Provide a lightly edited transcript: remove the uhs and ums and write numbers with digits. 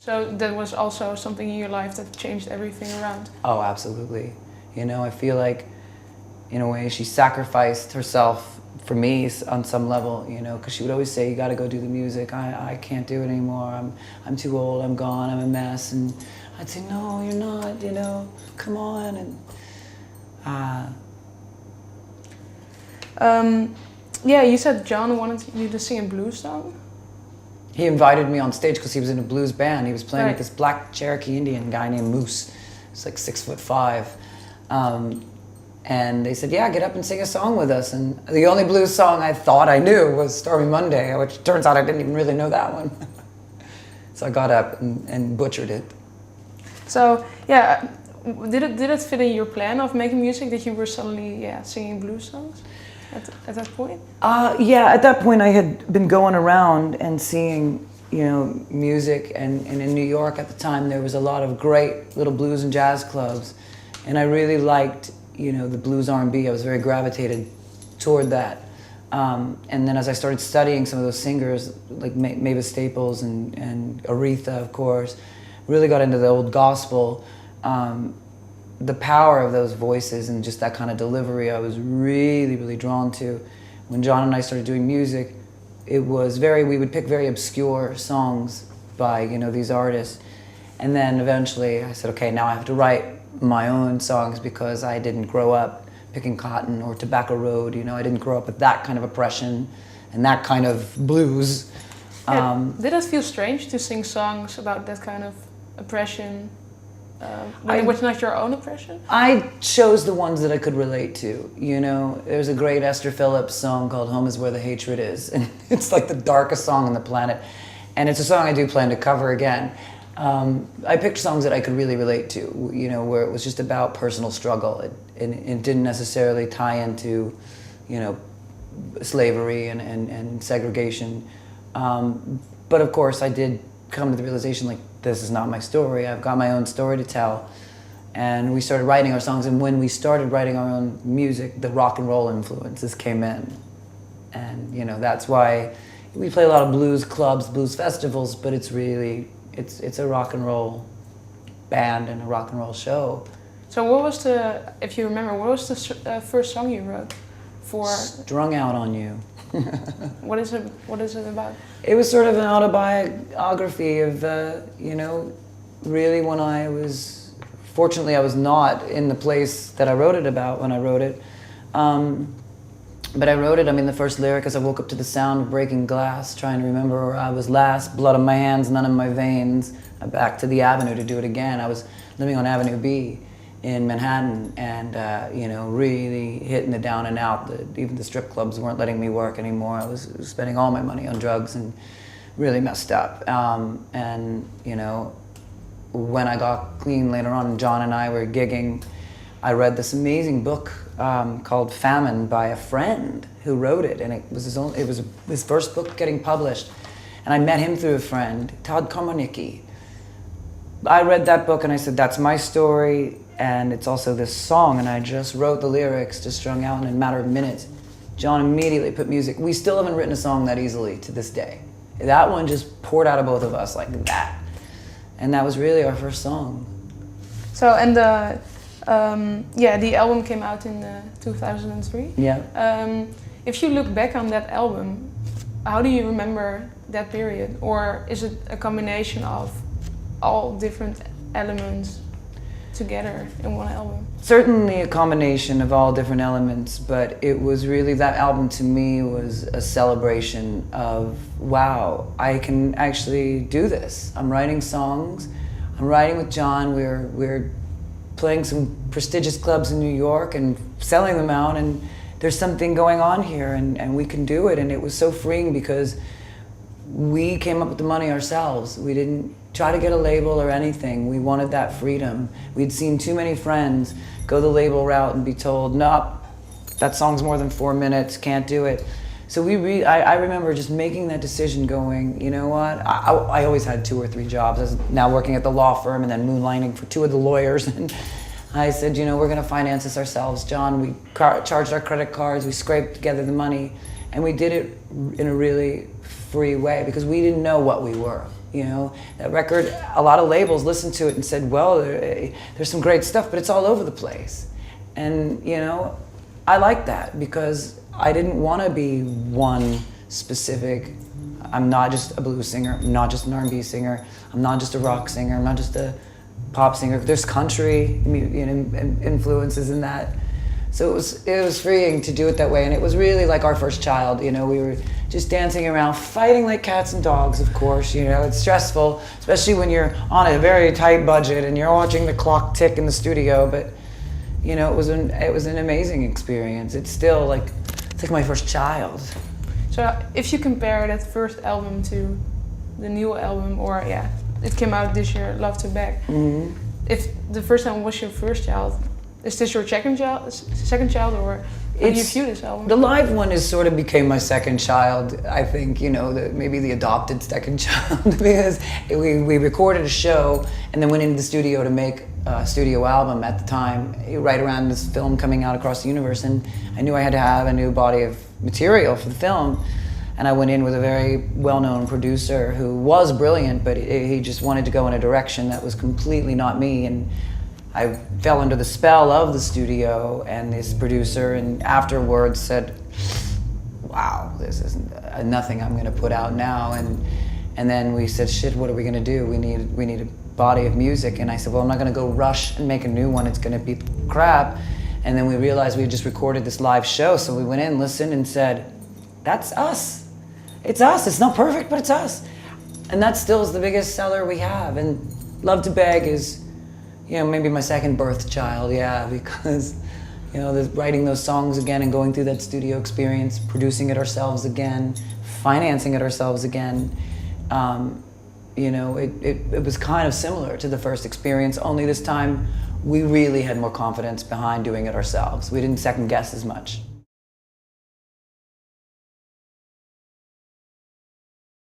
So that was also something in your life that changed everything around? Oh, absolutely. You know, I feel like, in a way, she sacrificed herself for me on some level, you know, because she would always say, you got to go do the music. I can't do it anymore. I'm too old. I'm gone. I'm a mess. And I'd say, no, you're not, you know, come on. And yeah, you said Jon wanted you to sing a blues song? he invited me on stage because he was in a blues band. He was playing with Right. this black Cherokee Indian guy named Moose. He's like 6'5". And they said, yeah, get up and sing a song with us. And the only blues song I thought I knew was Stormy Monday, which turns out I didn't even really know that one. So I got up and butchered it. So, yeah, did it fit in your plan of making music that you were suddenly singing blues songs at that point? Yeah, at that point I had been going around and seeing, you know, music, and in New York at the time there was a lot of great little blues and jazz clubs, and I really liked, you know, the blues R&B. I was very gravitated toward that. And then as I started studying some of those singers, like Mavis Staples and Aretha, of course, really got into the old gospel. The power of those voices and just that kind of delivery I was really, really drawn to. When Jon and I started doing music, it was we would pick very obscure songs by, you know, these artists. And then eventually I said, okay, now I have to write my own songs because I didn't grow up picking cotton or Tobacco Road, you know, I didn't grow up with that kind of oppression and that kind of blues. Yeah. Did it feel strange to sing songs about that kind of oppression when it was not your own oppression? I chose the ones that I could relate to, you know. There's a great Esther Phillips song called Home Is Where the Hatred Is, and it's like the darkest song on the planet, and it's a song I do plan to cover again. I picked songs that I could really relate to, you know, where it was just about personal struggle. It didn't necessarily tie into, you know, slavery and segregation. But of course, I did come to the realization, like, this is not my story. I've got my own story to tell. And we started writing our songs, and when we started writing our own music, the rock and roll influences came in. And, you know, that's why we play a lot of blues clubs, blues festivals, but it's really, it's a rock and roll band and a rock and roll show. So what was the, if you remember, what was the first song you wrote for? Strung Out on You. What is it about? It was sort of an autobiography of, you know, really when I was, fortunately I was not in the place that I wrote it about when I wrote it. But I wrote it, I mean, the first lyric is I woke up to the sound of breaking glass, trying to remember where I was last, blood on my hands, none in my veins. I'm back to the Avenue to do it again. I was living on Avenue B in Manhattan and, you know, really hitting the down and out. Even the strip clubs weren't letting me work anymore. I was spending all my money on drugs and really messed up. And, you know, when I got clean later on, Jon and I were gigging, I read this amazing book called Famine by a friend who wrote it, and it was his first book getting published. And I met him through a friend, Todd Carmonicki. I read that book and I said, that's my story, and it's also this song, and I just wrote the lyrics to Strung Out in a matter of minutes. Jon immediately put music. We still haven't written a song that easily to this day. That one just poured out of both of us like that. And that was really our first song. So, and the album came out in 2003. Yeah. If you look back on that album, how do you remember that period? Or is it a combination of all different elements together in one album? Certainly a combination of all different elements, but it was really, that album to me was a celebration of, wow, I can actually do this. I'm writing songs, I'm writing with Jon, we're playing some prestigious clubs in New York and selling them out, and there's something going on here, and we can do it. And it was so freeing because we came up with the money ourselves. We didn't try to get a label or anything. We wanted that freedom. We'd seen too many friends go the label route and be told, nope, that song's more than 4 minutes, can't do it. So I remember just making that decision, going, you know what? I always had 2 or 3 jobs. I was now working at the law firm and then moonlighting for 2 of the lawyers. And I said, you know, we're gonna finance this ourselves. Jon, we charged our credit cards, we scraped together the money, and we did it in a really free way because we didn't know what we were. You know, that record, a lot of labels listened to it and said, well, there's some great stuff, but it's all over the place. And, you know, I like that because I didn't want to be one specific. I'm not just a blues singer, I'm not just an R&B singer, I'm not just a rock singer, I'm not just a pop singer. There's country, you know, influences in that. So it was freeing to do it that way, and it was really like our first child. You know, we were just dancing around, fighting like cats and dogs. Of course, you know, it's stressful, especially when you're on a very tight budget and you're watching the clock tick in the studio. But you know, it was an amazing experience. It's still like it's like my first child. So if you compare that first album to the new album, or yeah, it came out this year, Love to Back. Mm-hmm. If the first album was your first child, is this your second child, or how do you view this album? The live one is sort of became my second child. I think, you know, maybe the adopted second child because we recorded a show and then went into the studio to make a studio album at the time, right around this film coming out across the universe, and I knew I had to have a new body of material for the film. And I went in with a very well-known producer who was brilliant, but he just wanted to go in a direction that was completely not me. And I fell under the spell of the studio and this producer, and afterwards said, wow, this is nothing I'm gonna put out now. And then we said, shit, what are we gonna do? We need a body of music. And I said, well, I'm not gonna go rush and make a new one, it's gonna be crap. And then we realized we had just recorded this live show, so we went in, listened, and said, that's us. It's us, it's not perfect, but it's us. And that still is the biggest seller we have. And Love to Beg is, you know, maybe my second birth child, yeah, because, you know, writing those songs again and going through that studio experience, producing it ourselves again, financing it ourselves again, you know, it was kind of similar to the first experience, only this time we really had more confidence behind doing it ourselves. We didn't second guess as much.